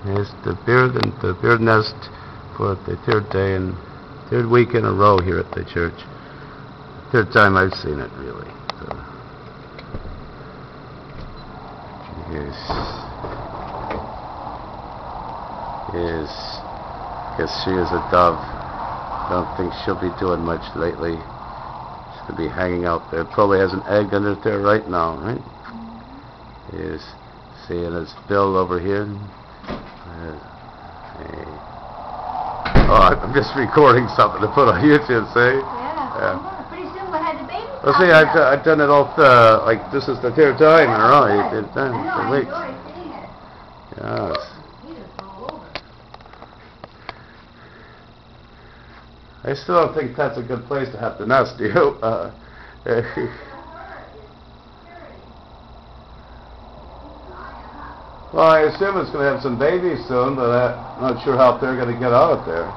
It's the bird nest for the third day and third week in a row here at the church. Third time I've seen it, really. So, yes. Guess she is a dove. Don't think she'll be doing much lately. She's gonna be hanging out there. Probably has an egg under there right now, right? Yes. Seeing his bill over here. Oh, I'm just recording something to put on YouTube, see? Yeah. Pretty soon we'll have the baby. Well, see, I've done it all, like, this is the third time in a row. It's done for weeks. I enjoy seeing it. Yes. He just all over. I still don't think that's a good place to have the nest, do you? Well, I assume it's going to have some babies soon, but I'm not sure how they're going to get out of there.